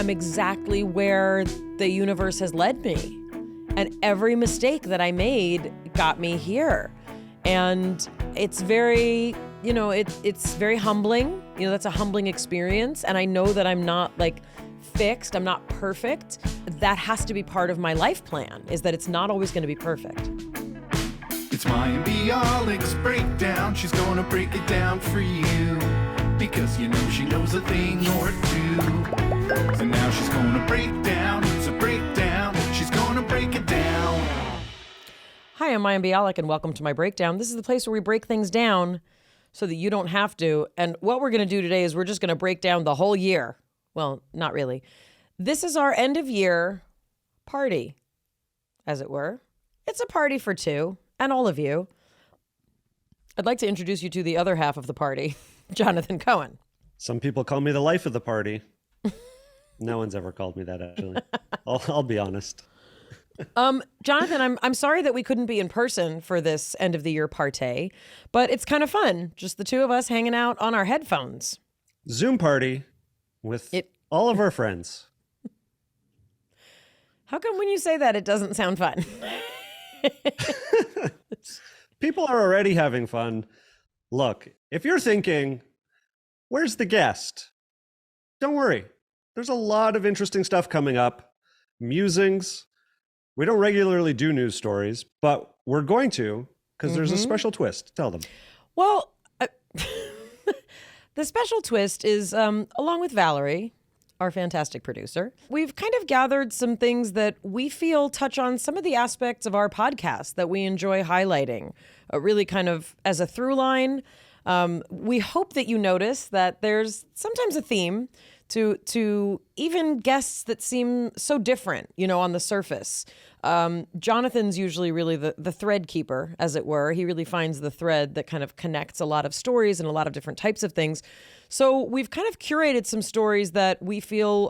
I'm exactly where the universe has led me. And every mistake that I made got me here. And it's very, it's very humbling. That's a humbling experience. And I know that I'm not fixed. I'm not perfect. That has to be part of my life plan, is that it's not always going to be perfect. It's Mayim and Bialik's breakdown. She's gonna break it down for you, because she knows a thing or two. So now she's gonna break down. So break down. She's gonna break it down. Hi, I'm Mayim and Bialik, and welcome to my breakdown. This is the place where we break things down so that you don't have to. And what we're going to do today is we're just going to break down the whole year. Well, not really. This is our end of year party, as it were. It's a party for two, and all of you. I'd like to introduce you to the other half of the party, Jonathan Cohen. Some people call me the life of the party. No one's ever called me that, actually. I'll be honest. Jonathan, I'm sorry that we couldn't be in person for this end of the year party, but it's kind of fun. Just the two of us hanging out on our headphones. Zoom party with all of our friends. How come when you say that, it doesn't sound fun? People are already having fun. Look, if you're thinking, where's the guest? Don't worry. There's a lot of interesting stuff coming up. Musings. We don't regularly do news stories, but we're going to, because there's a special twist. Tell them. Well, the special twist is, along with Valerie, our fantastic producer, we've kind of gathered some things that we feel touch on some of the aspects of our podcast that we enjoy highlighting, really kind of as a through line. We hope that you notice that there's sometimes a theme to even guests that seem so different, on the surface. Jonathan's usually really the thread keeper, as it were. He really finds the thread that kind of connects a lot of stories and a lot of different types of things. So we've kind of curated some stories that we feel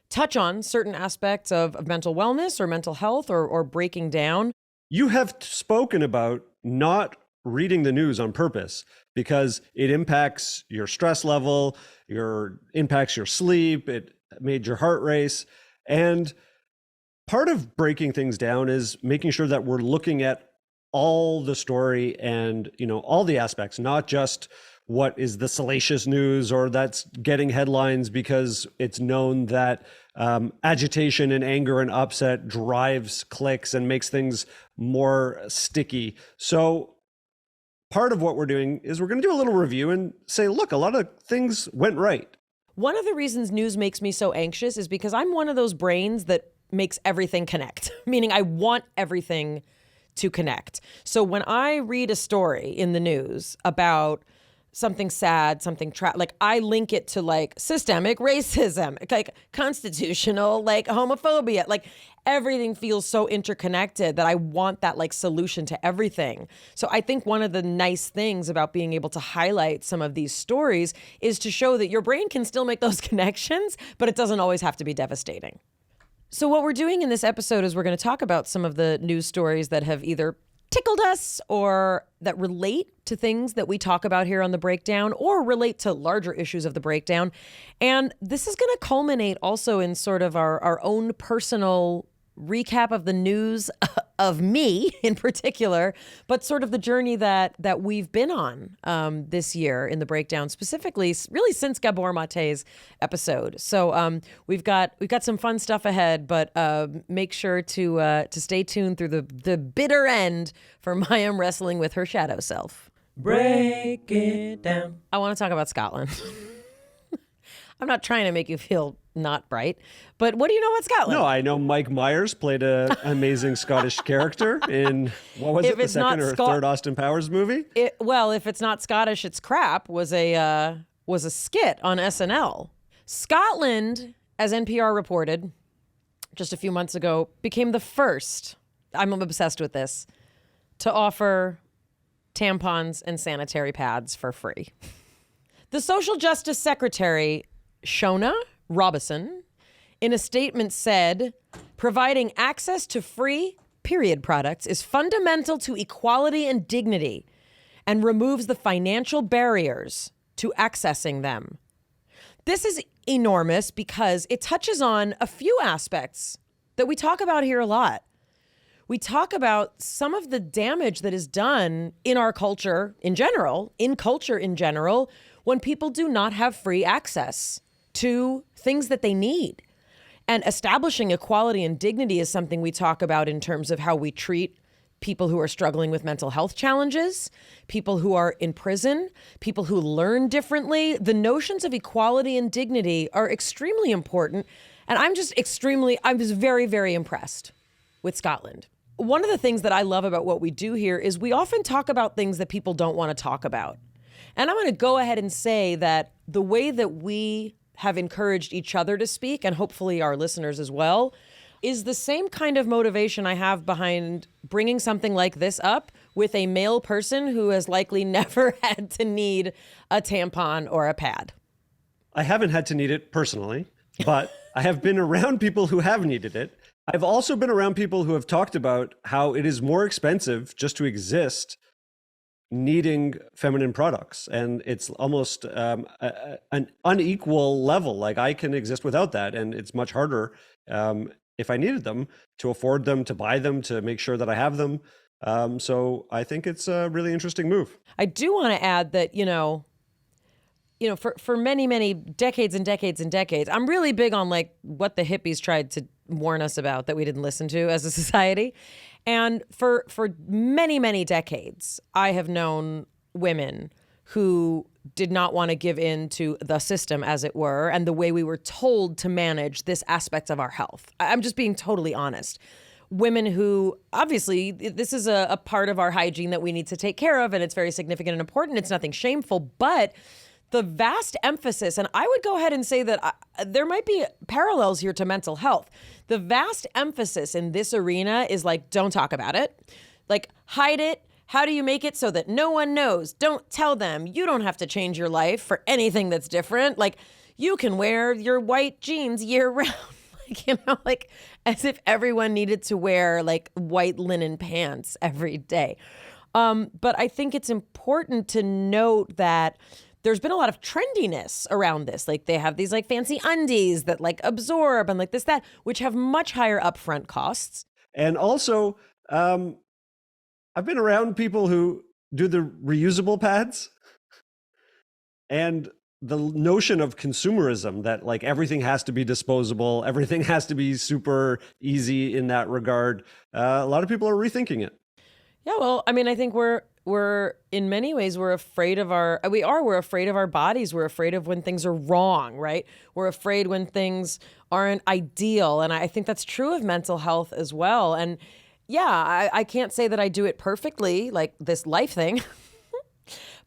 touch on certain aspects of mental wellness or mental health or breaking down. You have spoken about not reading the news on purpose because it impacts your stress level, impacts your sleep, it made your heart race. And part of breaking things down is making sure that we're looking at all the story and, all the aspects, not just what is the salacious news or that's getting headlines because it's known that agitation and anger and upset drives clicks and makes things more sticky. So part of what we're doing is we're going to do a little review and say, look, a lot of things went right. One of the reasons news makes me so anxious is because I'm one of those brains that makes everything connect, meaning I want everything to connect. So when I read a story in the news about something sad, something I link it to systemic racism, constitutional, homophobia, everything feels so interconnected that I want that solution to everything. So I think one of the nice things about being able to highlight some of these stories is to show that your brain can still make those connections, but it doesn't always have to be devastating. So what we're doing in this episode is we're going to talk about some of the news stories that have either tickled us or that relate to things that we talk about here on the breakdown or relate to larger issues of the breakdown. And this is going to culminate also in sort of our own personal recap of the news of me in particular, but sort of the journey that we've been on this year in the breakdown, specifically really since Gabor Maté's episode. So we've got some fun stuff ahead, but make sure to stay tuned through the bitter end for Mayim wrestling with her shadow self. Break it down. I want to talk about Scotland. I'm not trying to make you feel not bright, but what do you know about Scotland? No, I know Mike Myers played an amazing Scottish character in, what was it, the second or third Austin Powers movie? If it's not Scottish, it's crap, was a skit on SNL. Scotland, as NPR reported just a few months ago, became the first, I'm obsessed with this, to offer tampons and sanitary pads for free. The Social Justice Secretary, Shona Robertson, in a statement said, providing access to free period products is fundamental to equality and dignity and removes the financial barriers to accessing them. This is enormous because it touches on a few aspects that we talk about here a lot. We talk about some of the damage that is done in our culture in general, when people do not have free access to things that they need. And establishing equality and dignity is something we talk about in terms of how we treat people who are struggling with mental health challenges, people who are in prison, people who learn differently. The notions of equality and dignity are extremely important. And I was very, very impressed with Scotland. One of the things that I love about what we do here is we often talk about things that people don't want to talk about. And I'm going to go ahead and say that the way that we have encouraged each other to speak, and hopefully our listeners as well, is the same kind of motivation I have behind bringing something like this up with a male person who has likely never had to need a tampon or a pad. I haven't had to need it personally, but I have been around people who have needed it. I've also been around people who have talked about how it is more expensive just to exist needing feminine products. And it's almost an unequal level. Like I can exist without that. And it's much harder if I needed them to afford them, to buy them, to make sure that I have them. So I think it's a really interesting move. I do want to add that, for many, many decades and decades and decades, I'm really big on like what the hippies tried to warn us about that we didn't listen to as a society. And for many, many decades, I have known women who did not want to give in to the system, as it were, and the way we were told to manage this aspect of our health. I'm just being totally honest. Women who, obviously, this is a part of our hygiene that we need to take care of, and it's very significant and important. It's nothing shameful, but the vast emphasis, and I would go ahead and say that there might be parallels here to mental health. The vast emphasis in this arena is like, don't talk about it. Like, hide it. How do you make it so that no one knows? Don't tell them. You don't have to change your life for anything that's different. Like, you can wear your white jeans year round. Like as if everyone needed to wear like white linen pants every day. But I think it's important to note that there's been a lot of trendiness around this. Like they have these like fancy undies that like absorb and like this, that, which have much higher upfront costs. And also, I've been around people who do the reusable pads, and the notion of consumerism that like everything has to be disposable, everything has to be super easy in that regard. A lot of people are rethinking it. Yeah, well, I mean, I think we're in many ways, we're afraid of our bodies. We're afraid of when things are wrong, right? We're afraid when things aren't ideal. And I think that's true of mental health as well. And yeah, I can't say that I do it perfectly, like this life thing.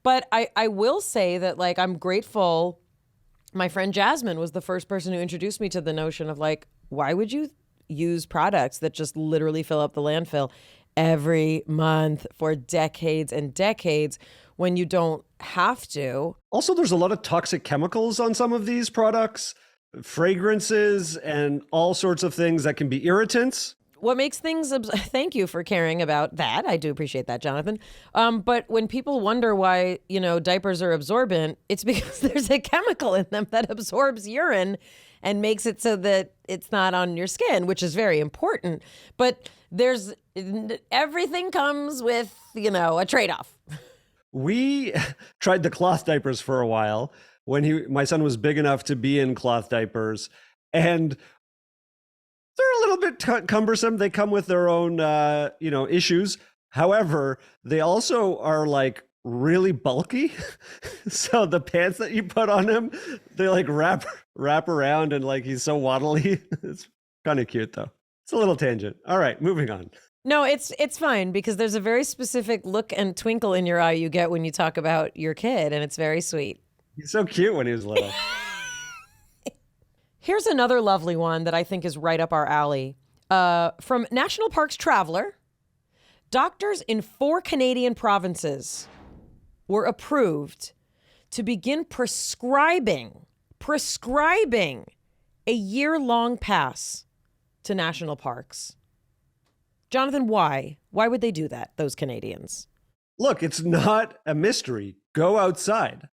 But I will say that like I'm grateful. My friend Jasmine was the first person who introduced me to the notion of like, why would you use products that just literally fill up the landfill every month for decades and decades when you don't have to? Also, there's a lot of toxic chemicals on some of these products, fragrances, and all sorts of things that can be irritants. What makes things, thank you for caring about that. I do appreciate that, Jonathan. But when people wonder why, diapers are absorbent, it's because there's a chemical in them that absorbs urine and makes it so that it's not on your skin, which is very important. But everything comes with, a trade-off. We tried the cloth diapers for a while when my son was big enough to be in cloth diapers, and they're a little bit cumbersome. They come with their own, issues. However, they also are like really bulky. So the pants that you put on him, they like wrap around, and like he's so waddly. It's kind of cute though. It's a little tangent. All right, moving on. No, it's fine because there's a very specific look and twinkle in your eye you get when you talk about your kid, and it's very sweet. He's so cute when he was little. Here's another lovely one that I think is right up our alley. From National Parks Traveler, doctors in 4 Canadian provinces were approved to begin prescribing a year-long pass to national parks. Jonathan, why? Why would they do that, those Canadians? Look, it's not a mystery. Go outside.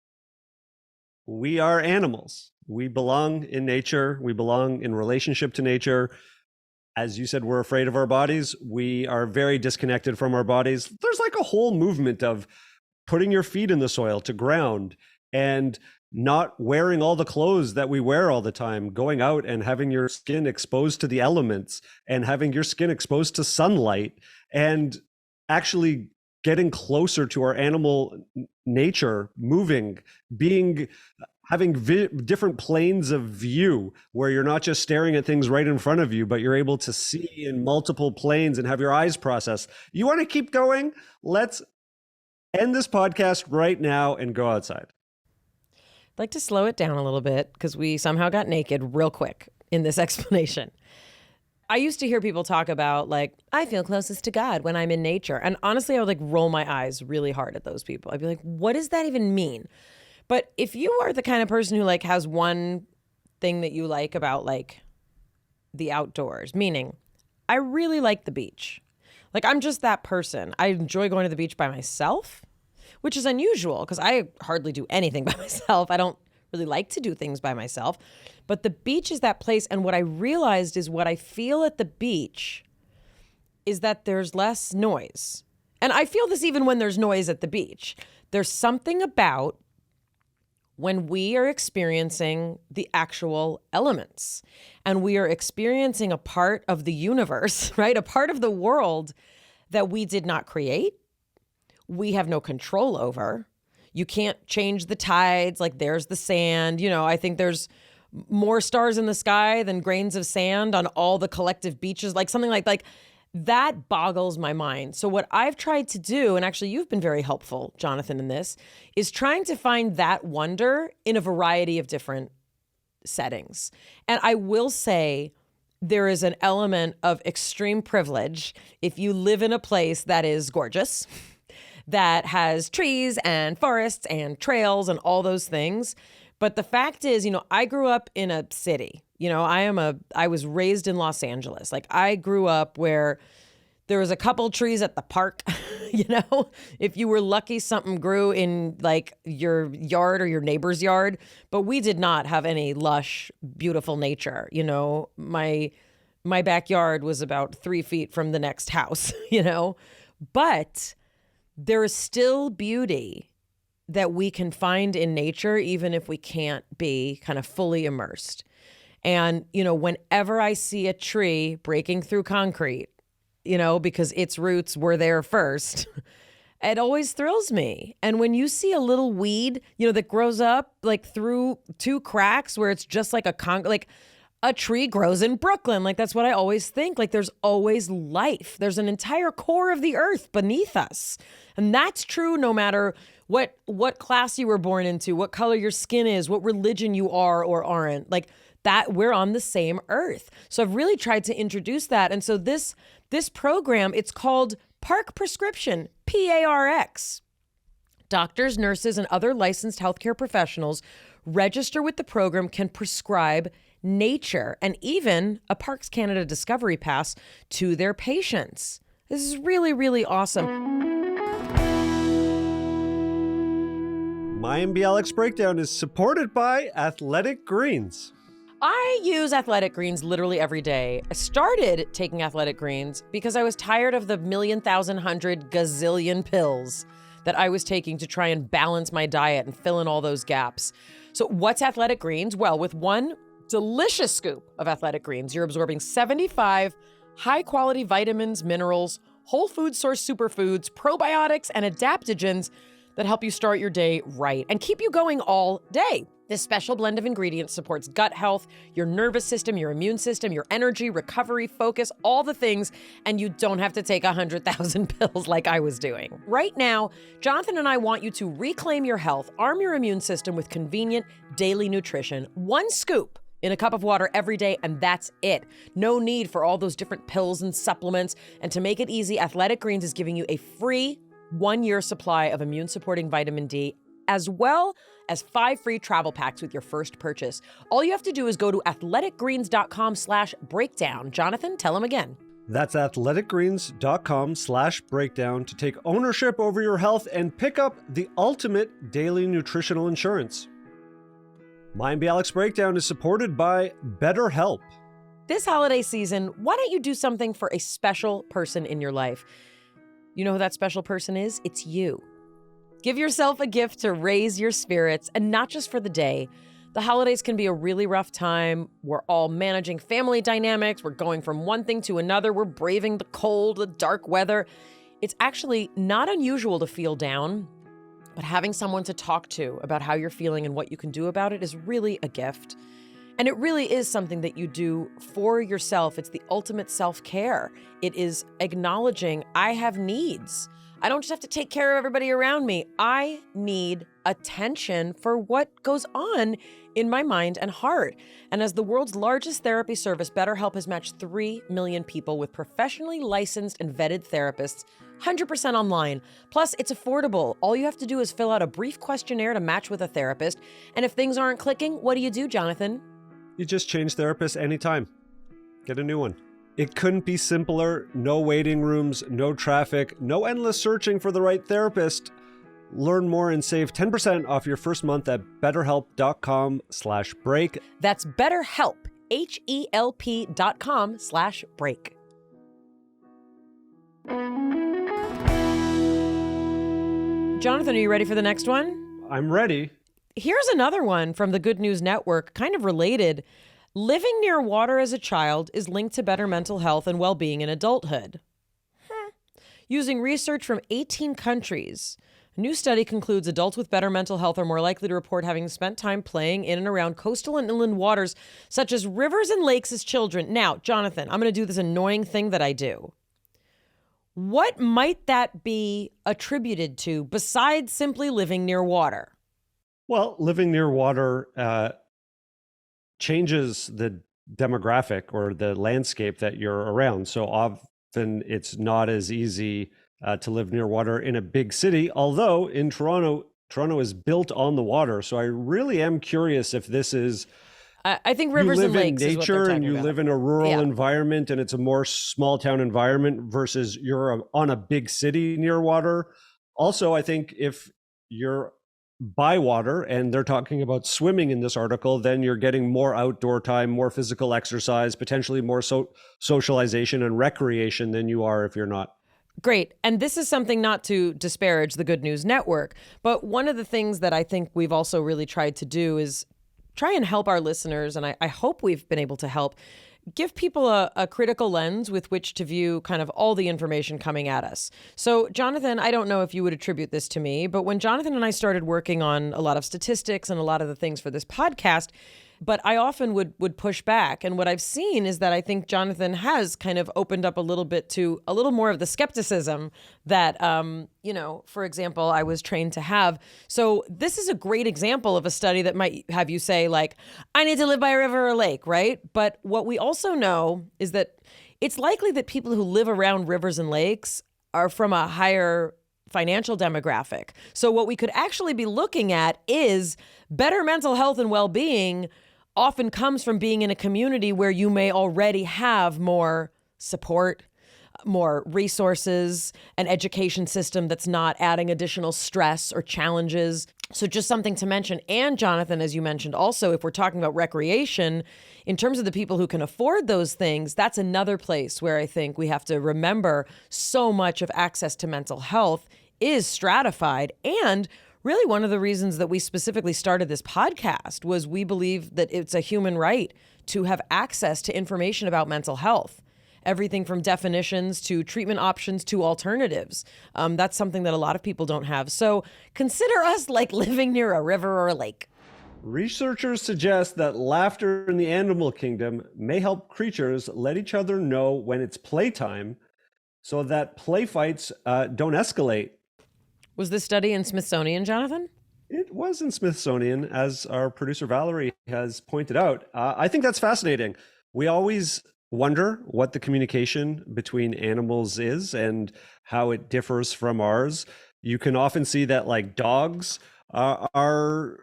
We are animals. We belong in nature. We belong in relationship to nature. As you said, we're afraid of our bodies. We are very disconnected from our bodies. There's like a whole movement of putting your feet in the soil to ground and not wearing all the clothes that we wear all the time, going out and having your skin exposed to the elements and having your skin exposed to sunlight and actually getting closer to our animal nature, moving, having different planes of view where you're not just staring at things right in front of you, but you're able to see in multiple planes and have your eyes process. You want to keep going? Let's end this podcast right now and go outside. I'd like to slow it down a little bit because we somehow got naked real quick in this explanation. I used to hear people talk about like, I feel closest to God when I'm in nature. And honestly, I would like roll my eyes really hard at those people. I'd be like, what does that even mean? But if you are the kind of person who like has one thing that you like about like the outdoors, meaning I really like the beach. Like I'm just that person. I enjoy going to the beach by myself, which is unusual because I hardly do anything by myself. I don't really like to do things by myself. But the beach is that place. And what I realized is what I feel at the beach is that there's less noise. And I feel this even when there's noise at the beach. There's something about when we are experiencing the actual elements and we are experiencing a part of the universe, right? A part of the world that we did not create. We have no control over. You can't change the tides. Like there's the sand. You know, I think there's more stars in the sky than grains of sand on all the collective beaches. Like something like that boggles my mind. So what I've tried to do, and actually you've been very helpful, Jonathan, in this, is trying to find that wonder in a variety of different settings. And I will say there is an element of extreme privilege if you live in a place that is gorgeous, that has trees and forests and trails and all those things. But the fact is, you know, I grew up in a city. You know, I was raised in Los Angeles. Like I grew up where there was a couple trees at the park, you know, if you were lucky, something grew in like your yard or your neighbor's yard, but we did not have any lush, beautiful nature. You know, my backyard was about 3 feet from the next house, you know, but there is still beauty that we can find in nature, even if we can't be kind of fully immersed. And, you know, whenever I see a tree breaking through concrete, you know, because its roots were there first, it always thrills me. And when you see a little weed, you know, that grows up like through two cracks where it's just like like a tree grows in Brooklyn. Like that's what I always think. Like there's always life. There's an entire core of the earth beneath us. And that's true no matter what class you were born into, what color your skin is, what religion you are or aren't. Like that we're on the same earth. So I've really tried to introduce that. And so this program, it's called Park Prescription, PARX. Doctors, nurses, and other licensed healthcare professionals register with the program can prescribe nature and even a Parks Canada Discovery Pass to their patients. This is really, really awesome. Mayim Bialik's Breakdown is supported by Athletic Greens. I use Athletic Greens literally every day. I started taking Athletic Greens because I was tired of the 1,000,000, gazillion pills that I was taking to try and balance my diet and fill in all those gaps. So what's Athletic Greens? Well, with one delicious scoop of Athletic Greens, you're absorbing 75 high-quality vitamins, minerals, whole food source superfoods, probiotics, and adaptogens that help you start your day right and keep you going all day. This special blend of ingredients supports gut health, your nervous system, your immune system, your energy, recovery, focus, all the things, and you don't have to take 100,000 pills like I was doing. Right now, Jonathan and I want you to reclaim your health, arm your immune system with convenient daily nutrition. One scoop in a cup of water every day, and that's it. No need for all those different pills and supplements. And to make it easy, Athletic Greens is giving you a free 1-year supply of immune-supporting vitamin D, as well as 5 free travel packs with your first purchase. All you have to do is go to athleticgreens.com/breakdown. Jonathan, tell them again. That's athleticgreens.com/breakdown to take ownership over your health and pick up the ultimate daily nutritional insurance. Mayim Bialik's Breakdown is supported by BetterHelp. This holiday season, why don't you do something for a special person in your life? You know who that special person is? It's you. Give yourself a gift to raise your spirits, and not just for the day. The holidays can be a really rough time. We're all managing family dynamics. We're going from one thing to another. We're braving the cold, the dark weather. It's actually not unusual to feel down, but having someone to talk to about how you're feeling and what you can do about it is really a gift. And it really is something that you do for yourself. It's the ultimate self-care. It is acknowledging I have needs. I don't just have to take care of everybody around me. I need attention for what goes on in my mind and heart. And as the world's largest therapy service, BetterHelp has matched 3 million people with professionally licensed and vetted therapists, 100% online. Plus, it's affordable. All you have to do is fill out a brief questionnaire to match with a therapist. And if things aren't clicking, what do, Jonathan? You just change therapists anytime. Get a new one. It couldn't be simpler. No waiting rooms, no traffic, no endless searching for the right therapist. Learn more and save 10% off your first month at betterhelp.com/break. That's BetterHelp, HELP.com/break. Jonathan, are you ready for the next one? I'm ready. Here's another one from the Good News Network, kind of related. Living near water as a child is linked to better mental health and well-being in adulthood. Using research from 18 countries, a new study concludes adults with better mental health are more likely to report having spent time playing in and around coastal and inland waters, such as rivers and lakes as children. Now, Jonathan, I'm going to do this annoying thing that I do. What might that be attributed to besides simply living near water? Well, living near water changes the demographic or the landscape that you're around. So often it's not as easy to live near water in a big city, although in Toronto is built on the water. So I really am curious if this is... I think rivers and lakes is what they're talking and you about. live in a rural environment and it's a more small town environment versus you're on a big city near water. Also, I think if you're by water, and they're talking about swimming in this article, then you're getting more outdoor time, more physical exercise, potentially more socialization and recreation than you are if you're not. Great. And this is something not to disparage the Good News Network, but one of the things that I think we've also really tried to do is try and help our listeners, and I hope we've been able to help, give people a critical lens with which to view kind of all the information coming at us. So, Jonathan, I don't know if you would attribute this to me, but when Jonathan and I started working on a lot of statistics and a lot of the things for this podcast, but I often would push back. And what I've seen is that I think Jonathan has kind of opened up a little bit to a little more of the skepticism that, for example, I was trained to have. So this is a great example of a study that might have you say, like, I need to live by a river or a lake, right? But what we also know is that it's likely that people who live around rivers and lakes are from a higher financial demographic. So what we could actually be looking at is better mental health and well-being often comes from being in a community where you may already have more support, more resources, an education system that's not adding additional stress or challenges. So just something to mention. And Jonathan, as you mentioned, also, if we're talking about recreation, in terms of the people who can afford those things, that's another place where I think we have to remember so much of access to mental health is stratified. And really one of the reasons that we specifically started this podcast was we believe that it's a human right to have access to information about mental health. Everything from definitions to treatment options to alternatives. That's something that a lot of people don't have. So consider us like living near a river or a lake. Researchers suggest that laughter in the animal kingdom may help creatures let each other know when it's playtime so that play fights don't escalate. Was this study in Smithsonian, Jonathan? It was in Smithsonian, as our producer Valerie has pointed out. I think that's fascinating. We always wonder what the communication between animals is and how it differs from ours. You can often see that like dogs are,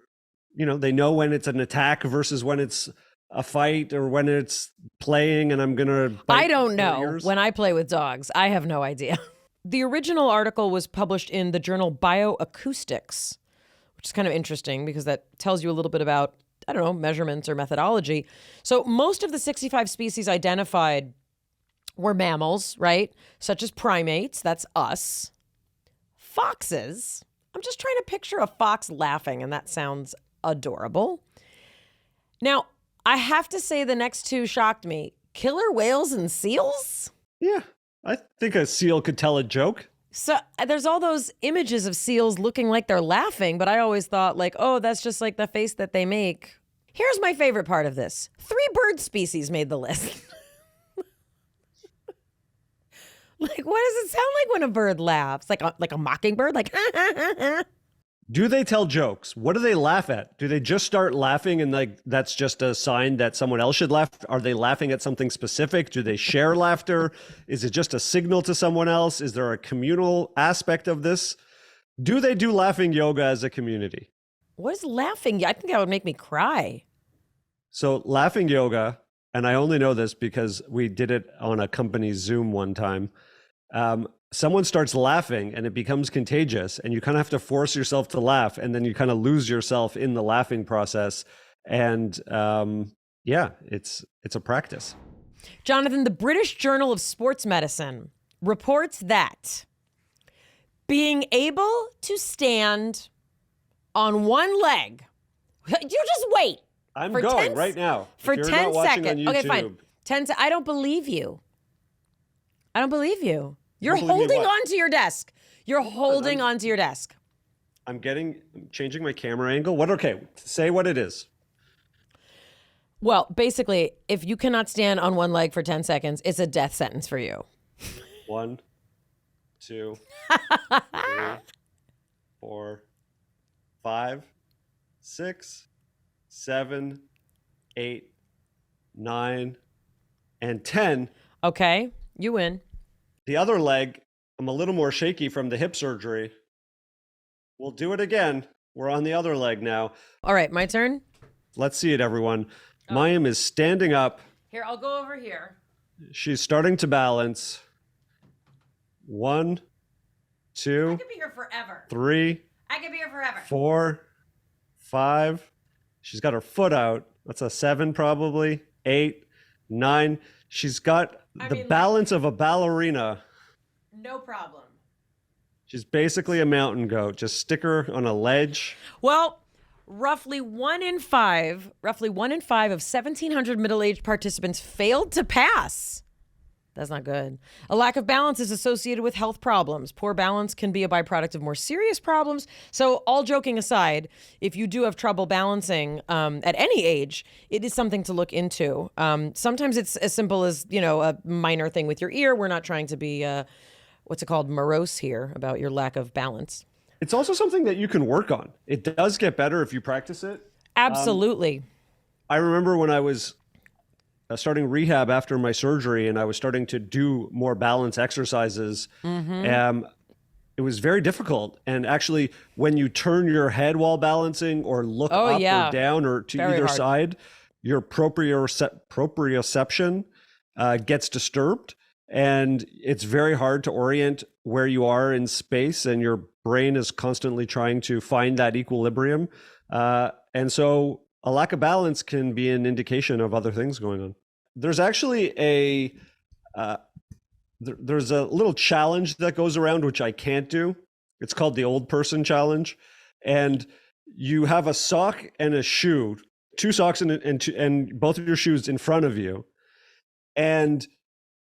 they know when it's an attack versus when it's a fight or when it's playing and I'm going to bite. I don't know. When I play with dogs, I have no idea. The original article was published in the journal Bioacoustics, which is kind of interesting because that tells you a little bit about I don't know, measurements or methodology. So most of the 65 species identified were mammals, right? Such as primates, that's us. Foxes. I'm just trying to picture a fox laughing, and that sounds adorable. Now, I have to say the next two shocked me. Killer whales and seals? Yeah, I think a seal could tell a joke. So there's all those images of seals looking like they're laughing, but I always thought like, oh, that's just like the face that they make. Here's my favorite part of this. 3 bird species made the list. Like, what does it sound like when a bird laughs? Like a mockingbird? Like, Do they tell jokes? What do they laugh at? Do they just start laughing and like that's just a sign that someone else should laugh? Are they laughing at something specific? Do they share laughter? Is it just a signal to someone else? Is there a communal aspect of this? Do they do laughing yoga as a community? what is laughing? I think that would make me cry. So laughing yoga, and I only know this because we did it on a company Zoom one time. Someone starts laughing and it becomes contagious, and you kind of have to force yourself to laugh, and then you kind of lose yourself in the laughing process. And yeah, it's a practice. Jonathan, the British Journal of Sports Medicine reports that being able to stand on one leg, you just wait. I'm going right now. For if you're 10 not watching seconds. on YouTube, Okay, fine. I don't believe you. I don't believe you. You're believe me holding what? onto your desk. You're holding onto your desk. I'm changing my camera angle. What? Okay, say what it is. Well, basically, if you cannot stand on one leg for 10 seconds, it's a death sentence for you. 1, 2, 3, 4, 5, 6, 7, 8, 9, and 10. Okay, you win. The other leg, I'm a little more shaky from the hip surgery. We'll do it again. We're on the other leg now. All right, my turn. Let's see it, everyone. Mayim is standing up. Here, I'll go over here. She's starting to balance. 1, 2, I could be here forever. 3, I could be here forever. 4, 5. She's got her foot out. That's a 7 probably. 8, 9. She's got the balance of a ballerina. No problem. She's basically a mountain goat. Just stick her on a ledge. Well, roughly one in five of 1,700 middle-aged participants failed to pass. That's not good. A lack of balance is associated with health problems. Poor balance can be a byproduct of more serious problems. So all joking aside, if you do have trouble balancing at any age, it is something to look into. Sometimes it's as simple as, a minor thing with your ear. We're not trying to be, morose here about your lack of balance. It's also something that you can work on. It does get better if you practice it. Absolutely. I remember when I was starting rehab after my surgery and I was starting to do more balance exercises. It was very difficult. And actually, when you turn your head while balancing or look up or down or to Very either hard. side, your proprioception gets disturbed. And it's very hard to orient where you are in space, and your brain is constantly trying to find that equilibrium. And so a lack of balance can be an indication of other things going on. There's actually there's a little challenge that goes around, which I can't do. It's called the old person challenge. And you have a sock and a shoe, 2 socks and both of your shoes in front of you. And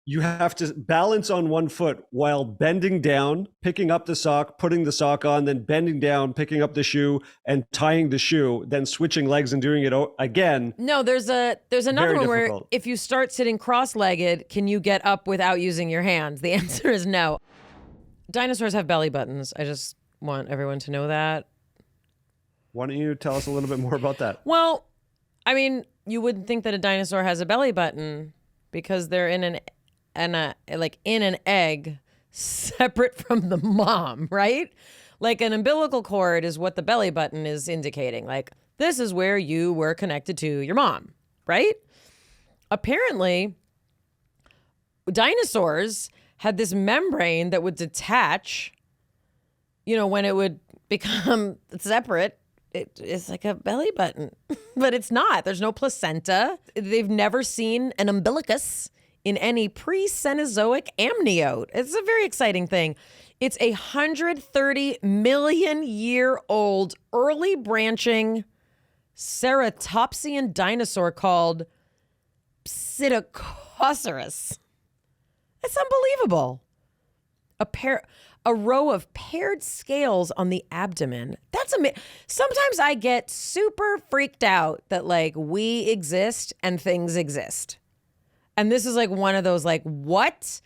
you have to balance on one foot while bending down, picking up the sock, putting the sock on, then bending down, picking up the shoe and tying the shoe, then switching legs and doing it again. No, there's another one where difficult. if you start sitting cross-legged, can you get up without using your hands? The answer is no. Dinosaurs have belly buttons. I just want everyone to know that. Why don't you tell us a little bit more about that? Well, I mean, you wouldn't think that a dinosaur has a belly button because they're in an egg separate from the mom, right? Like an umbilical cord is what the belly button is indicating. Like, this is where you were connected to your mom, right? Apparently, dinosaurs had this membrane that would detach, when it would become separate it's like a belly button, but it's not. There's no placenta. They've never seen an umbilicus in any pre-Cenozoic amniote. It's a very exciting thing. It's a 130 million year old early branching ceratopsian dinosaur called Psittacosaurus. It's unbelievable. A row of paired scales on the abdomen. That's amazing. Sometimes I get super freaked out that like we exist and things exist. And this is like one of those like, what?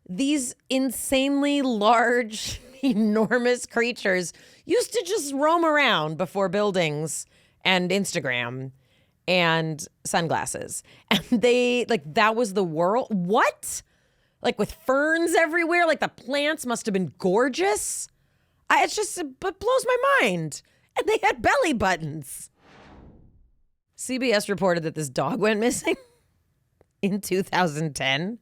These insanely large, enormous creatures used to just roam around before buildings and Instagram and sunglasses. And they like, that was the world. What? Like with ferns everywhere, like the plants must have been gorgeous. It blows my mind. And they had belly buttons. CBS reported that this dog went missing in 2010.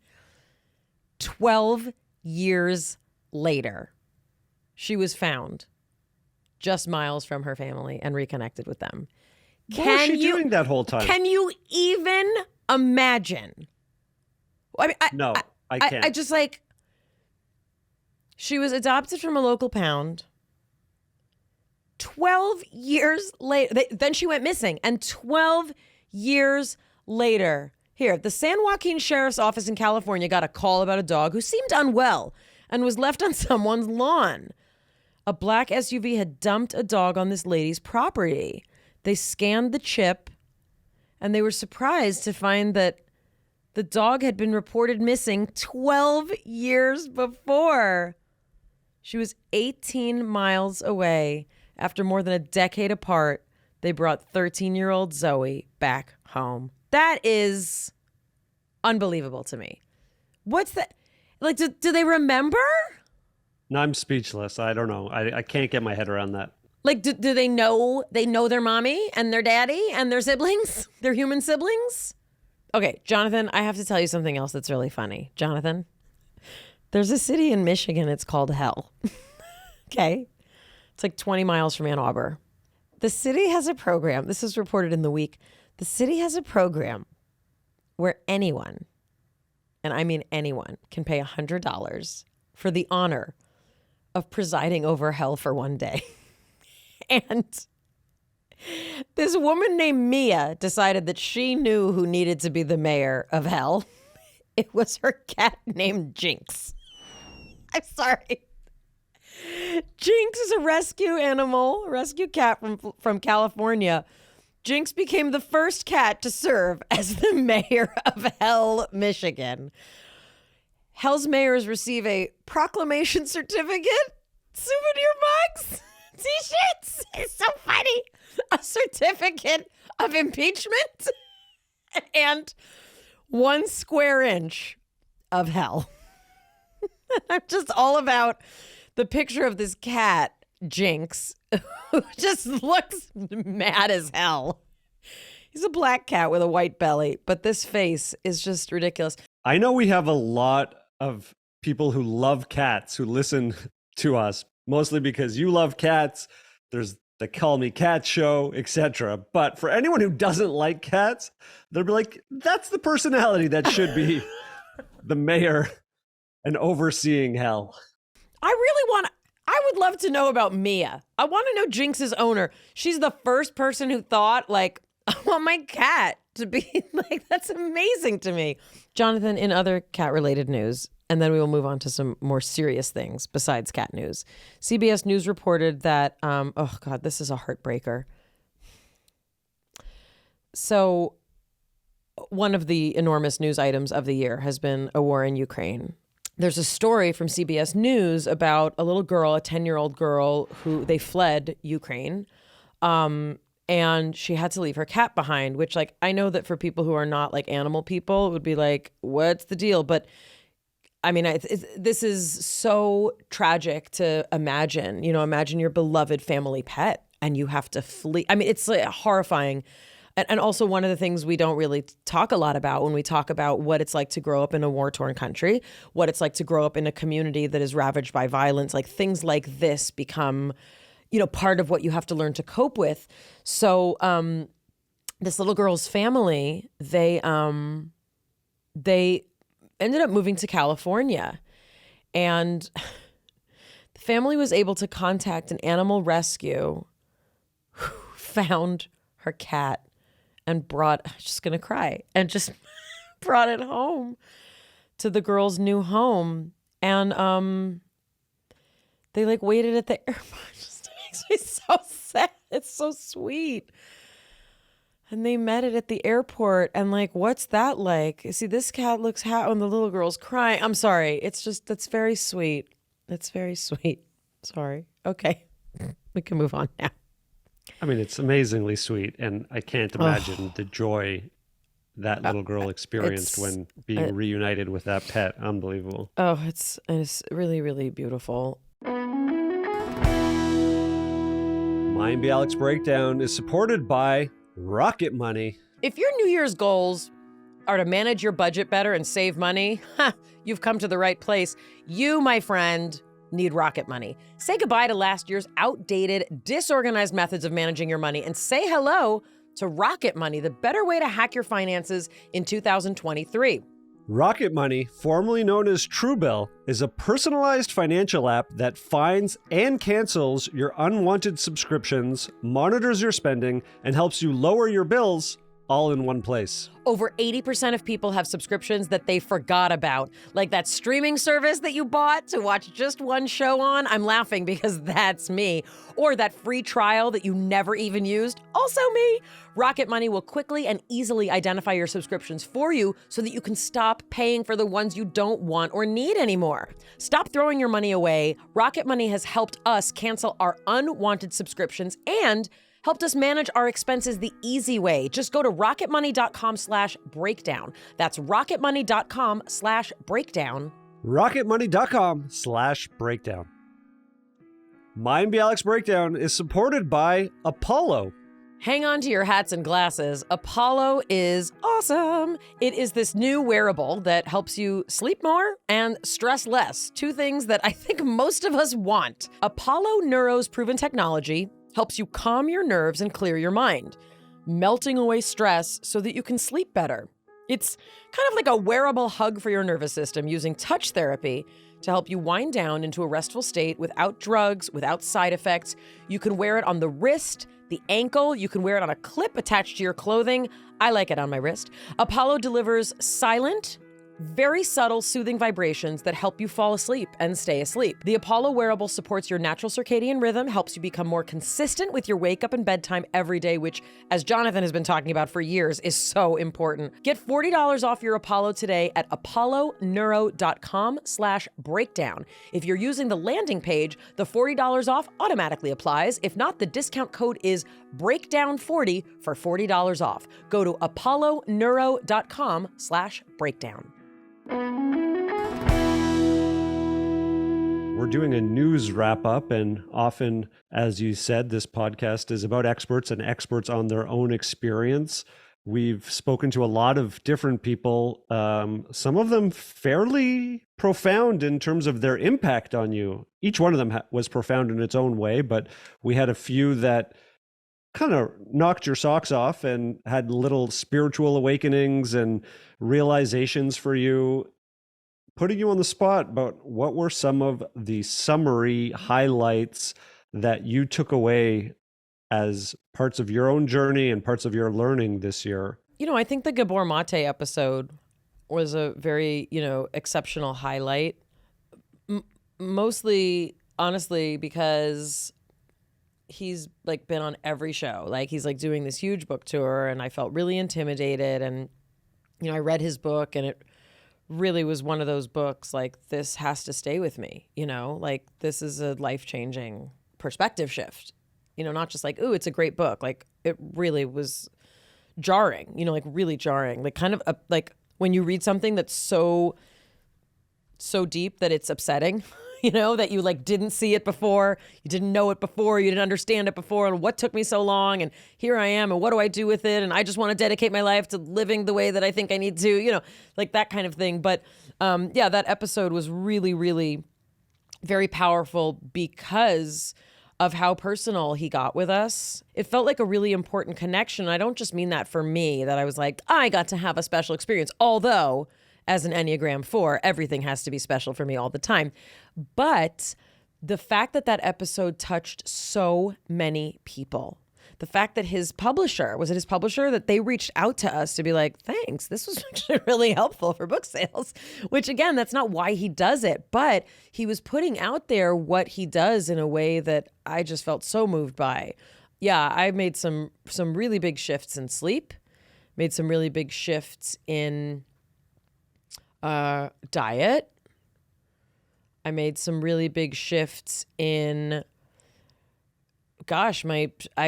12 years later, she was found just miles from her family and reconnected with them. What was she doing that whole time? Can you even imagine? I mean, No. I can't. I just like, she was adopted from a local pound. 12 years later, then she went missing. And 12 years later, here, the San Joaquin Sheriff's Office in California got a call about a dog who seemed unwell and was left on someone's lawn. A black SUV had dumped a dog on this lady's property. They scanned the chip and they were surprised to find that the dog had been reported missing 12 years before. She was 18 miles away. After more than a decade apart, they brought 13-year-old Zoe back home. That is unbelievable to me. What's that? Like, do they remember? No, I'm speechless. I don't know. I can't get my head around that. Like, do they know their mommy and their daddy and their siblings, their human siblings? Okay, Jonathan, I have to tell you something else that's really funny. Jonathan, there's a city in Michigan. It's called Hell. Okay. It's like 20 miles from Ann Arbor. The city has a program. This is reported in The Week. The city has a program where anyone, and I mean anyone, can pay $100 for the honor of presiding over hell for one day. And this woman named Mia decided that she knew who needed to be the mayor of hell. It was her cat named Jinx. I'm sorry. Jinx is a rescue animal, a rescue cat from California. Jinx became the first cat to serve as the mayor of Hell, Michigan. Hell's mayors receive a proclamation certificate, souvenir mugs, t-shirts. It's so funny. A certificate of impeachment and 1 square inch of hell. I'm just all about the picture of this cat, Jinx, who just looks mad as hell. He's a black cat with a white belly, but this face is just ridiculous. I know we have a lot of people who love cats who listen to us, mostly because you love cats. There's the Call Me Cat show, etc. But for anyone who doesn't like cats, they'll be like, that's the personality that should be the mayor and overseeing hell. I would love to know about Mia. I want to know Jinx's owner. She's the first person who thought, like, I want my cat to be like, that's amazing to me. Jonathan, in other cat-related news, and then we will move on to some more serious things besides cat news. CBS News reported that, oh God, this is a heartbreaker. So one of the enormous news items of the year has been a war in Ukraine. There's a story from CBS News about a little girl, a 10-year-old girl who they fled Ukraine. And she had to leave her cat behind, which, like, I know that for people who are not like animal people, it would be like, what's the deal? But I mean, this is so tragic to imagine. You know, imagine your beloved family pet and you have to flee. I mean, it's like horrifying. And also one of the things we don't really talk a lot about when we talk about what it's like to grow up in a war-torn country, what it's like to grow up in a community that is ravaged by violence, like things like this become, part of what you have to learn to cope with. So this little girl's family, they ended up moving to California, and the family was able to contact an animal rescue who found her cat and I'm just gonna cry, and just brought it home to the girl's new home. And they like waited at the airport. It just makes me so sad. It's so sweet. And they met it at the airport, and like, what's that like? See, this cat looks and the little girl's crying. I'm sorry. That's very sweet. That's very sweet. Sorry. Okay. We can move on now. I mean, it's amazingly sweet, and I can't imagine the joy that little girl experienced when being reunited with that pet. Unbelievable. Oh, it's really, really beautiful. Mayim and Bialik's Breakdown is supported by Rocket Money. If your New Year's goals are to manage your budget better and save money, you've come to the right place. You, my friend, need Rocket Money. Say goodbye to last year's outdated, disorganized methods of managing your money and say hello to Rocket Money, the better way to hack your finances in 2023. Rocket Money, formerly known as Truebill, is a personalized financial app that finds and cancels your unwanted subscriptions, monitors your spending, and helps you lower your bills all in one place. Over 80% of people have subscriptions that they forgot about, like that streaming service that you bought to watch just one show on. I'm laughing because that's me. Or that free trial that you never even used. Also me. Rocket Money will quickly and easily identify your subscriptions for you so that you can stop paying for the ones you don't want or need anymore. Stop throwing your money away. Rocket Money has helped us cancel our unwanted subscriptions and helped us manage our expenses the easy way. Just go to rocketmoney.com/breakdown. That's rocketmoney.com/breakdown. rocketmoney.com/breakdown. Mayim and Bialik's Breakdown is supported by Apollo. Hang on to your hats and glasses. Apollo is awesome. It is this new wearable that helps you sleep more and stress less. Two things that I think most of us want. Apollo Neuro's proven technology helps you calm your nerves and clear your mind, melting away stress so that you can sleep better. It's kind of like a wearable hug for your nervous system using touch therapy to help you wind down into a restful state without drugs, without side effects. You can wear it on the wrist, the ankle. You can wear it on a clip attached to your clothing. I like it on my wrist. Apollo delivers silent, very subtle, soothing vibrations that help you fall asleep and stay asleep. The Apollo wearable supports your natural circadian rhythm, helps you become more consistent with your wake up and bedtime every day, which, as Jonathan has been talking about for years, is so important. Get $40 off your Apollo today at apolloneuro.com/breakdown. If you're using the landing page, the $40 off automatically applies. If not, the discount code is breakdown40 for $40 off. Go to apolloneuro.com/breakdown. We're doing a news wrap up, and often, as you said, this podcast is about experts and experts on their own experience. We've spoken to a lot of different people, some of them fairly profound in terms of their impact on you. Each one of them was profound in its own way, but we had a few that kind of knocked your socks off and had little spiritual awakenings and realizations for you. Putting you on the spot, but what were some of the summary highlights that you took away as parts of your own journey and parts of your learning this year? I think the Gabor Maté episode was a very, exceptional highlight. Mostly, honestly, because he's like been on every show. Like he's like doing this huge book tour, and I felt really intimidated. And, I read his book, and it really was one of those books like, this has to stay with me, like this is a life-changing perspective shift, not just like, ooh, it's a great book. Like it really was jarring, like really jarring, like kind of like when you read something that's so deep that it's upsetting, that you like didn't see it before, you didn't know it before, you didn't understand it before, and what took me so long, and here I am, and what do I do with it, and I just want to dedicate my life to living the way that I think I need to, like that kind of thing. But that episode was really, really very powerful because of how personal he got with us. It felt like a really important connection. I don't just mean that for me, that I was like, I got to have a special experience. Although, as an Enneagram 4, everything has to be special for me all the time. But the fact that that episode touched so many people, the fact that his publisher, was it his publisher, that they reached out to us to be like, thanks, this was actually really helpful for book sales, which again, that's not why he does it, but he was putting out there what he does in a way that I just felt so moved by. Yeah, I made some really big shifts in sleep, made some really big shifts in diet. I made some really big shifts in, I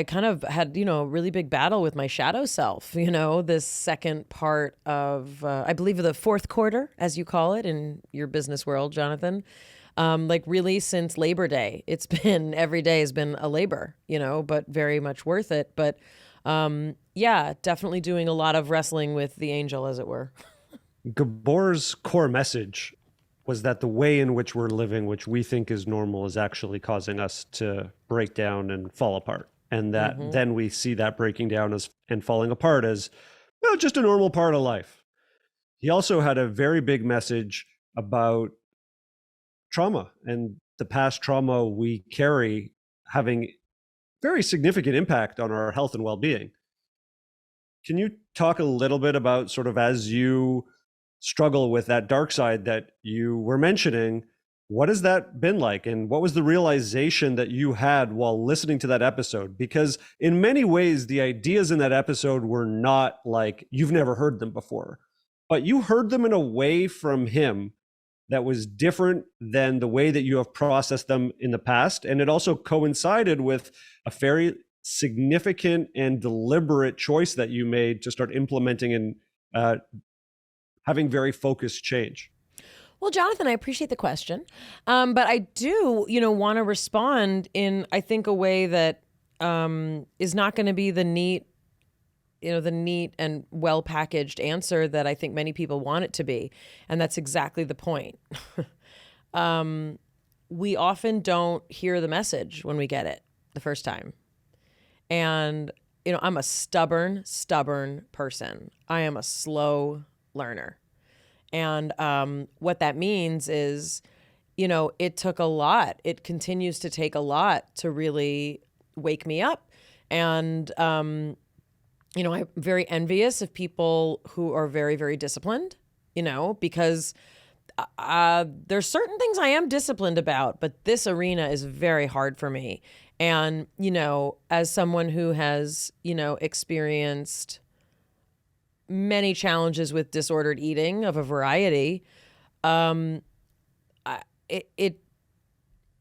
kind of had, a really big battle with my shadow self, this second part of, I believe the fourth quarter, as you call it in your business world, Jonathan. Really since Labor Day, it's been, every day has been a labor, but very much worth it. But definitely doing a lot of wrestling with the angel, as it were. Gabor's core message was that the way in which we're living, which we think is normal, is actually causing us to break down and fall apart. And that then we see that breaking down and falling apart as, well, just a normal part of life. He also had a very big message about trauma and the past trauma we carry having very significant impact on our health and well-being. Can you talk a little bit about, sort of, as you struggle with that dark side that you were mentioning, what has that been like? And what was the realization that you had while listening to that episode? Because in many ways, the ideas in that episode were not like you've never heard them before, but you heard them in a way from him that was different than the way that you have processed them in the past. And it also coincided with a very significant and deliberate choice that you made to start implementing and having very focused change. Well, Jonathan, I appreciate the question. But I do, want to respond in, I think, a way that is not going to be the neat and well-packaged answer that I think many people want it to be. And that's exactly the point. We often don't hear the message when we get it the first time. And, I'm a stubborn person. I am a slow learner. And what that means is, it took a lot. It continues to take a lot to really wake me up. And, I'm very envious of people who are very, very disciplined, because there's certain things I am disciplined about, but this arena is very hard for me. And, as someone who has, experienced many challenges with disordered eating of a variety,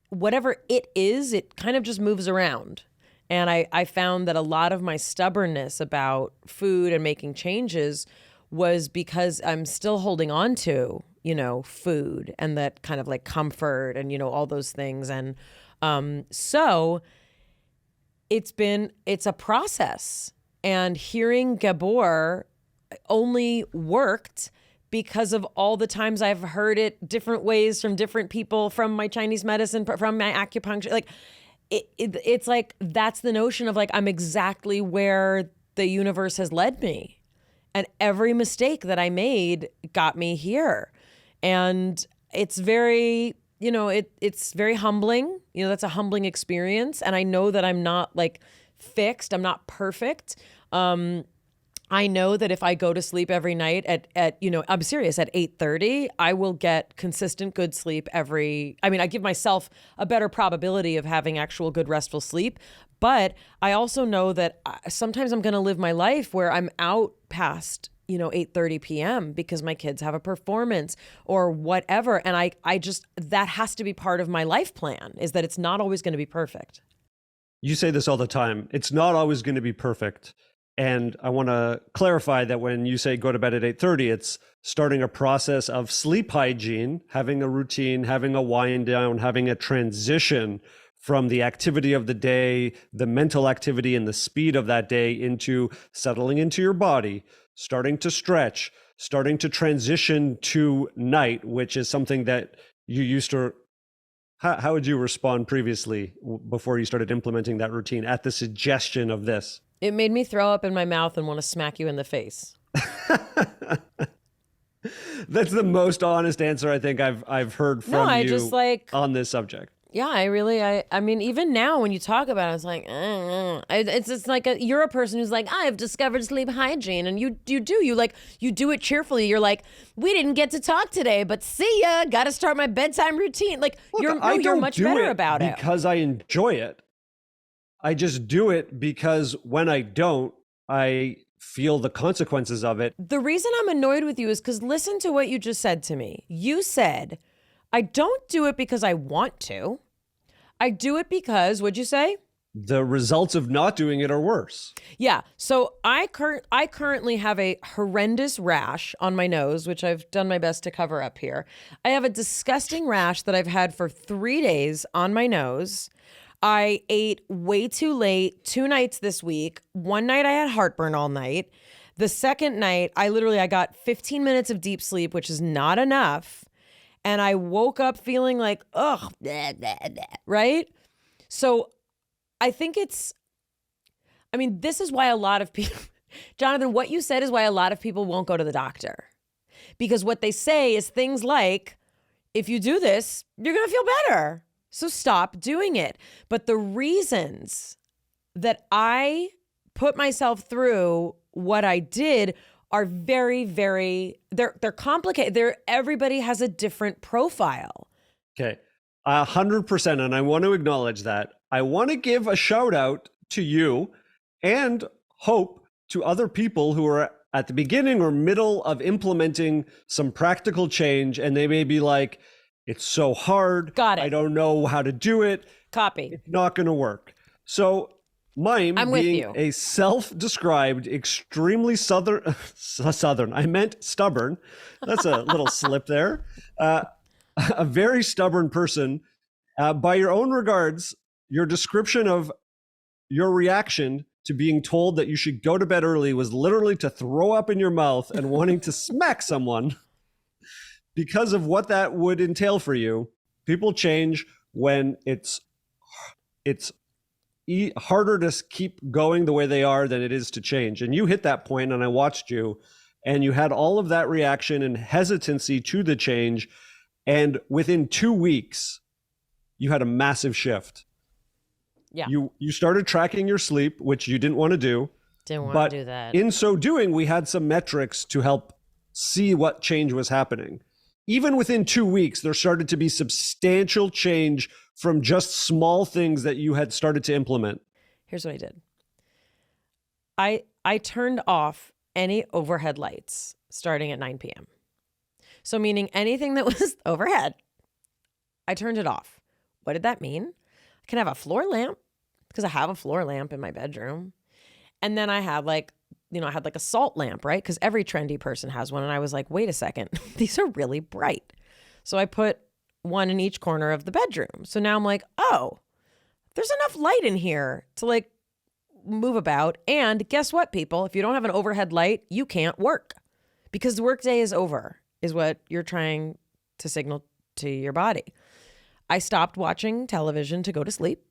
whatever it is, it kind of just moves around. And I found that a lot of my stubbornness about food and making changes was because I'm still holding on to, food and that kind of like comfort and, all those things. And so it's a process. And hearing Gabor only worked because of all the times I've heard it different ways from different people, from my Chinese medicine, from my acupuncture. Like it's like, that's the notion of like, I'm exactly where the universe has led me. And every mistake that I made got me here. And it's very, it's very humbling. That's a humbling experience. And I know that I'm not like fixed. I'm not perfect. I know that if I go to sleep every night at I'm serious, at 8:30, I will get consistent good sleep I give myself a better probability of having actual good restful sleep. But I also know that sometimes I'm going to live my life where I'm out past, 8:30 p.m. because my kids have a performance or whatever. And I just, that has to be part of my life plan, is that it's not always going to be perfect. You say this all the time. It's not always going to be perfect. And I want to clarify that when you say go to bed at 8:30, it's starting a process of sleep hygiene, having a routine, having a wind down, having a transition from the activity of the day, the mental activity and the speed of that day, into settling into your body, starting to stretch, starting to transition to night, which is something that you used to How would you respond previously before you started implementing that routine at the suggestion of this? It made me throw up in my mouth and want to smack you in the face. That's the most honest answer I think I've heard from you just like on this subject. Yeah, I mean, even now when you talk about it, it's like, it's just like you're a person who's like, I've discovered sleep hygiene, and you do it cheerfully. You're like, we didn't get to talk today, but see ya. Got to start my bedtime routine. Like Look, you're much better about it because I enjoy it. I just do it because when I don't, I feel the consequences of it. The reason I'm annoyed with you is because listen to what you just said to me. You said, I don't do it because I want to. I do it because, what'd you say? The results of not doing it are worse. Yeah. So I currently have a horrendous rash on my nose, which I've done my best to cover up here. I have a disgusting rash that I've had for 3 days on my nose. I ate way too late 2 nights this week. One night I had heartburn all night. The second night, I got 15 minutes of deep sleep, which is not enough. And I woke up feeling like, ugh, blah, blah, blah, right? So I think this is why a lot of people, Jonathan, what you said is why a lot of people won't go to the doctor. Because what they say is things like, if you do this, you're going to feel better. So stop doing it. But the reasons that I put myself through what I did are very, very, they're complicated. Everybody has a different profile. Okay, 100%. And I want to acknowledge that. I want to give a shout out to you and hope to other people who are at the beginning or middle of implementing some practical change. And they may be like, it's so hard. Got it. I don't know how to do it. Copy. It's not going to work. So Mayim, being a self-described extremely southern, I meant stubborn. That's a little slip there. A very stubborn person. By your own regards, your description of your reaction to being told that you should go to bed early was literally to throw up in your mouth and wanting to smack someone because of what that would entail for you. People change when it's harder to keep going the way they are than it is to change. And you hit that point, and I watched you, and you had all of that reaction and hesitancy to the change. And within 2 weeks, you had a massive shift. Yeah. You started tracking your sleep, which you didn't want to do. Didn't want to do that. In so doing, we had some metrics to help see what change was happening. Even within 2 weeks, there started to be substantial change from just small things that you had started to implement. Here's what I did. I turned off any overhead lights starting at 9 p.m. So meaning anything that was overhead, I turned it off. What did that mean? I can have a floor lamp because I have a floor lamp in my bedroom. And then I had I had a salt lamp, right? Because every trendy person has one. And I was like, wait a second, these are really bright. So I put one in each corner of the bedroom. So now I'm like, oh, there's enough light in here to move about. And guess what, people? If you don't have an overhead light, you can't work because the workday is over, is what you're trying to signal to your body. I stopped watching television to go to sleep.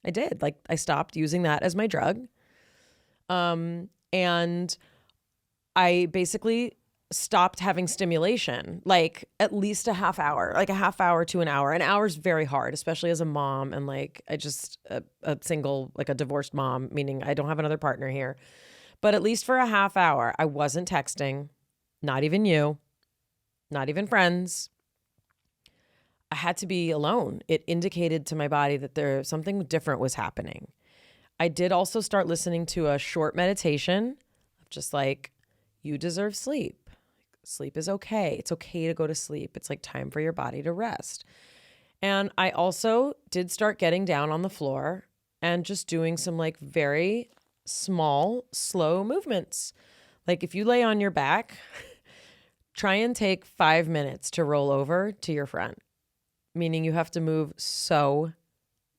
I did. I stopped using that as my drug. And I basically stopped having stimulation, at least a half hour to an hour. An hour is very hard, especially as a mom. And I just, a single, a divorced mom, meaning I don't have another partner here, but at least for a half hour, I wasn't texting, not even you, not even friends. I had to be alone. It indicated to my body that something different was happening. I did also start listening to a short meditation of just you deserve sleep. Sleep is okay. It's okay to go to sleep. It's time for your body to rest. And I also did start getting down on the floor and just doing some very small, slow movements. If you lay on your back, try and take 5 minutes to roll over to your front, meaning you have to move so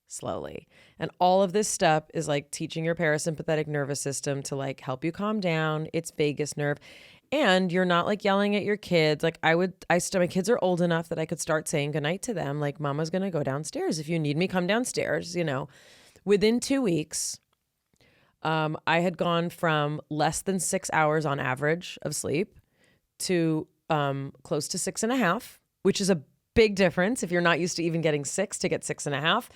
slowly. And all of this stuff is teaching your parasympathetic nervous system to help you calm down. It's vagus nerve. And you're not like yelling at your kids. Like my kids are old enough that I could start saying goodnight to them. Like, Mama's going to go downstairs. If you need me, come downstairs, Within 2 weeks, I had gone from less than 6 hours on average of sleep to close to 6.5, which is a big difference if you're not used to even getting 6 to get 6.5.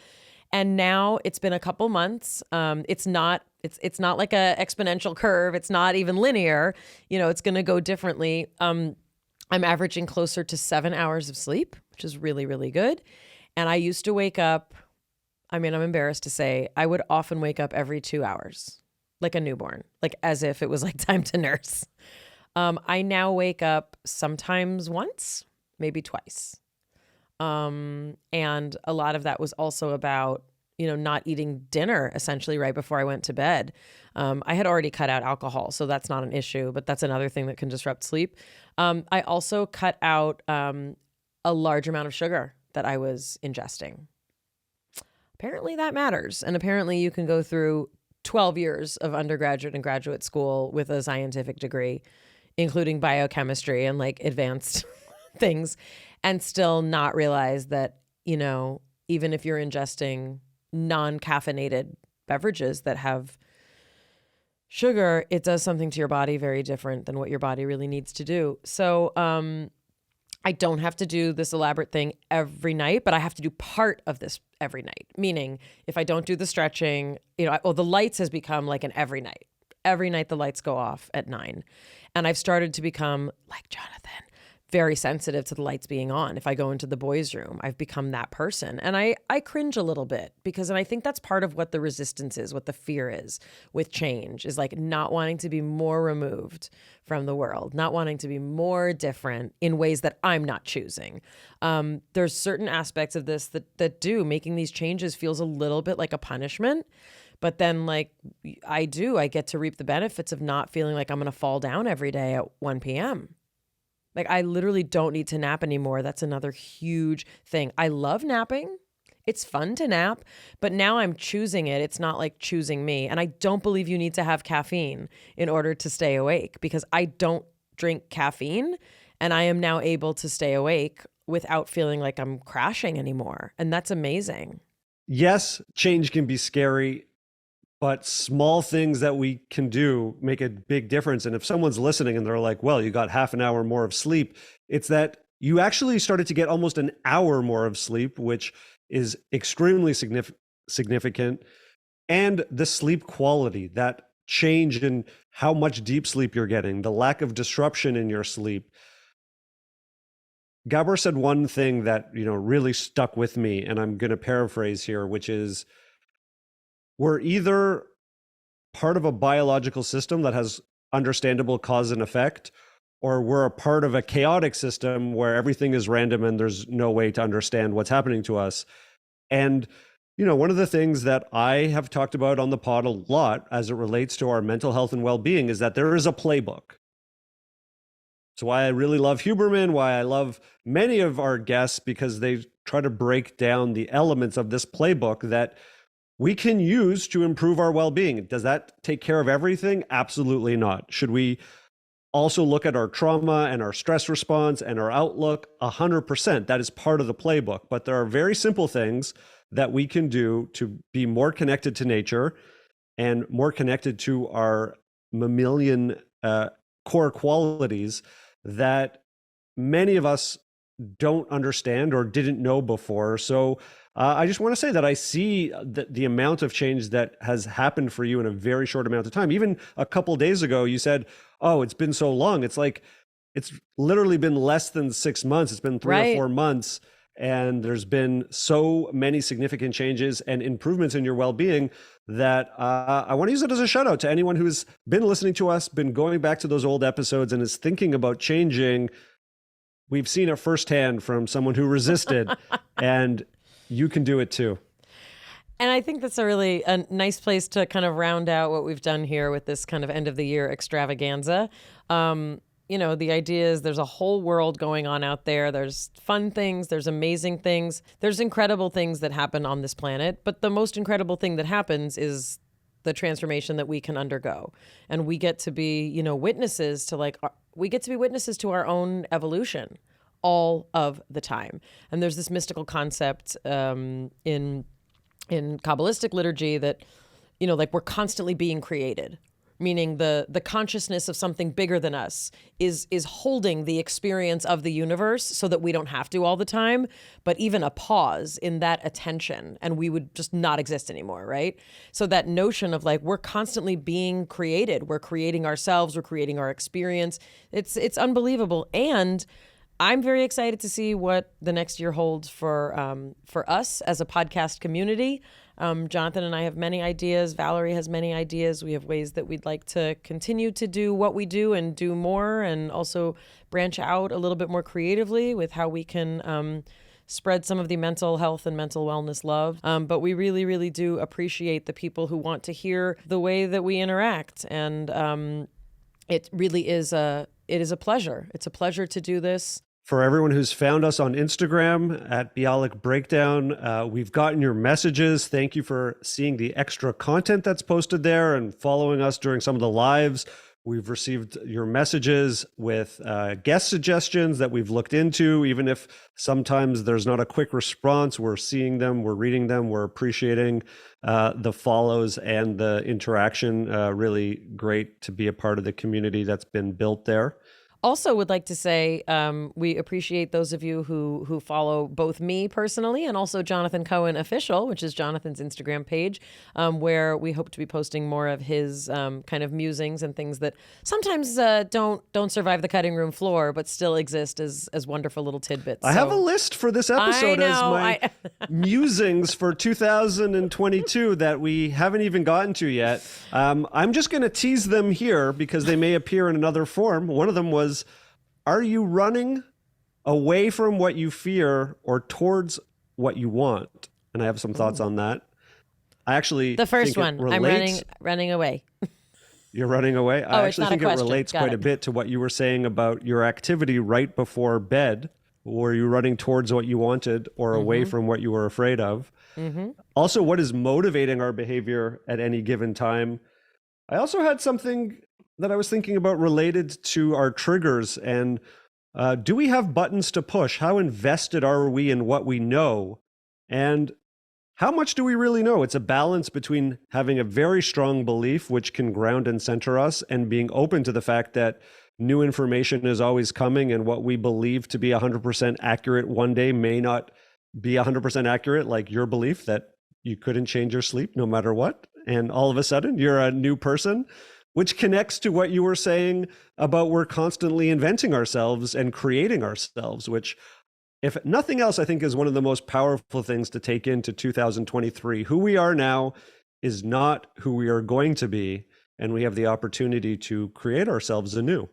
And now it's been a couple months. It's not like a exponential curve. It's not even linear. It's going to go differently. I'm averaging closer to 7 hours of sleep, which is really, really good. And I used to wake up, I'm embarrassed to say, I would often wake up every 2 hours, like a newborn, like as if it was like time to nurse. I now wake up sometimes once, maybe twice. And a lot of that was also about, not eating dinner essentially right before I went to bed. I had already cut out alcohol, so that's not an issue, but that's another thing that can disrupt sleep. I also cut out a large amount of sugar that I was ingesting. Apparently that matters. And apparently you can go through 12 years of undergraduate and graduate school with a scientific degree, including biochemistry and like advanced things, and still not realize that, even if you're ingesting non-caffeinated beverages that have sugar, it does something to your body very different than what your body really needs to do. So I don't have to do this elaborate thing every night, but I have to do part of this every night. Meaning if I don't do the stretching, the lights has become like an every night. Every night the lights go off at 9. And I've started to become, like Jonathan, very sensitive to the lights being on. If I go into the boys' room, I've become that person. And I cringe a little bit because, and I think that's part of what the resistance is, what the fear is with change, is like not wanting to be more removed from the world, not wanting to be more different in ways that I'm not choosing. There's certain aspects of this that making these changes feels a little bit like a punishment. But then like I get to reap the benefits of not feeling like I'm going to fall down every day at 1 p.m. Like I literally don't need to nap anymore. That's another huge thing. I love napping. It's fun to nap, but now I'm choosing it. It's not like choosing me. And I don't believe you need to have caffeine in order to stay awake, because I don't drink caffeine and I am now able to stay awake without feeling like I'm crashing anymore. And that's amazing. Yes, change can be scary, but small things that we can do make a big difference. And if someone's listening and they're like, well, you got half an hour more of sleep, it's that you actually started to get almost an hour more of sleep, which is extremely significant. And the sleep quality, that change in how much deep sleep you're getting, the lack of disruption in your sleep. Gabor said one thing that, really stuck with me, and I'm going to paraphrase here, which is, we're either part of a biological system that has understandable cause and effect, or we're a part of a chaotic system where everything is random and there's no way to understand what's happening to us. And, one of the things that I have talked about on the pod a lot as it relates to our mental health and well-being is that there is a playbook. It's why I really love Huberman, why I love many of our guests, because they try to break down the elements of this playbook that we can use to improve our well-being. Does that take care of everything? Absolutely not. Should we also look at our trauma and our stress response and our outlook? 100%. That is part of the playbook. But there are very simple things that we can do to be more connected to nature and more connected to our mammalian core qualities that many of us don't understand or didn't know before. So I just want to say that I see the amount of change that has happened for you in a very short amount of time. Even a couple of days ago, you said, oh, it's been so long. It's like, it's literally been less than 6 months. It's been three or 4 months. And there's been so many significant changes and improvements in your well-being that I want to use it as a shout out to anyone who's been listening to us, been going back to those old episodes and is thinking about changing. We've seen it firsthand from someone who resisted, and you can do it too. And I think that's a nice place to kind of round out what we've done here with this kind of end of the year extravaganza. The idea is there's a whole world going on out there. There's fun things. There's amazing things. There's incredible things that happen on this planet. But the most incredible thing that happens is the transformation that we can undergo. And we get to be, witnesses to like we get to be witnesses to our own evolution all of the time. And there's this mystical concept in Kabbalistic liturgy that, like we're constantly being created, meaning the consciousness of something bigger than us is holding the experience of the universe so that we don't have to all the time, but even a pause in that attention and we would just not exist anymore, right? So that notion of like we're constantly being created, we're creating ourselves, we're creating our experience. It's unbelievable. And I'm very excited to see what the next year holds for us as a podcast community. Jonathan and I have many ideas. Valerie has many ideas. We have ways that we'd like to continue to do what we do and do more, and also branch out a little bit more creatively with how we can spread some of the mental health and mental wellness love. But we really, really do appreciate the people who want to hear the way that we interact. And it really is a pleasure. It's a pleasure to do this. For everyone who's found us on Instagram at Bialik Breakdown, we've gotten your messages. Thank you for seeing the extra content that's posted there and following us during some of the lives. We've received your messages with guest suggestions that we've looked into, even if sometimes there's not a quick response. We're seeing them, we're reading them, we're appreciating the follows and the interaction. Really great to be a part of the community that's been built there. Also would like to say we appreciate those of you who follow both me personally and also Jonathan Cohen Official, which is Jonathan's Instagram page, where we hope to be posting more of his kind of musings and things that sometimes don't survive the cutting room floor, but still exist as wonderful little tidbits. I have a list for this episode as my musings for 2022 that we haven't even gotten to yet. I'm just going to tease them here because they may appear in another form. One of them was, are you running away from what you fear or towards what you want? And I have some thoughts on that. I actually the first one, I'm running away. You're running away? I actually think it relates quite a bit to what you were saying about your activity right before bed. Were you running towards what you wanted or away from what you were afraid of? Also, what is motivating our behavior at any given time? I also had something that I was thinking about related to our triggers. And do we have buttons to push? How invested are we in what we know? And how much do we really know? It's a balance between having a very strong belief, which can ground and center us, and being open to the fact that new information is always coming, and what we believe to be 100% accurate one day may not be 100% accurate, like your belief that you couldn't change your sleep no matter what. And all of a sudden, you're a new person. Which connects to what you were saying about we're constantly inventing ourselves and creating ourselves, which, if nothing else, I think is one of the most powerful things to take into 2023. Who we are now is not who we are going to be, and we have the opportunity to create ourselves anew.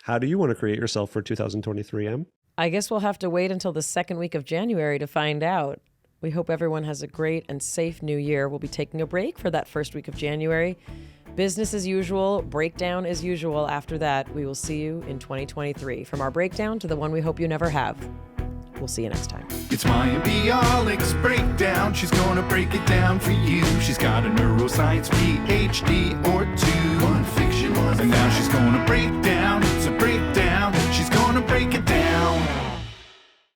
How do you want to create yourself for 2023, Em? I guess we'll have to wait until the second week of January to find out. We hope everyone has a great and safe new year. We'll be taking a break for that first week of January. Business as usual, breakdown as usual. After that, we will see you in 2023. From our breakdown to the one we hope you never have. We'll see you next time. It's Mayim and Bialik's breakdown. She's gonna break it down for you. She's got a neuroscience PhD or two. One fiction, and now she's gonna break down